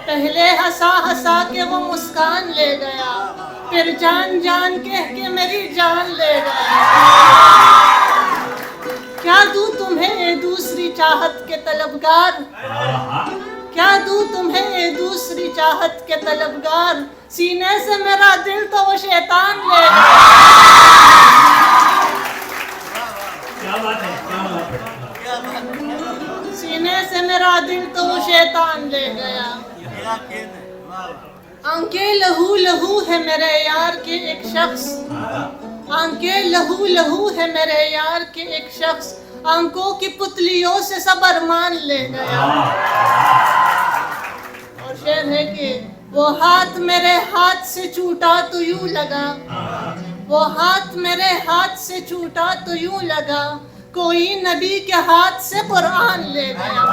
पहले हंसा हंसा के वो मुस्कान ले गया, फिर जान जान कह के मेरी जान ले गया। क्या दूं तुम्हें दूसरी चाहत के तलबगार, क्या दूं तुम्हें दूसरी चाहत के तलबगार, सीने से मेरा दिल तो वो शैतान ले गया। क्या बात है, क्या बात है। सीने से मेरा दिल तो वो शैतान ले गया। आंखें लहू लहू है मेरे यार के एक शख्स, आंखें लहू लहू है मेरे यार के एक शख्स, आंखों की पुतलियों से सब अरमान ले गया। और शेर है कि वो हाथ मेरे हाथ से छूटा तो यूं लगा, वो हाथ मेरे हाथ से छूटा तो यूं लगा, कोई नबी के हाथ से कुरान ले गया।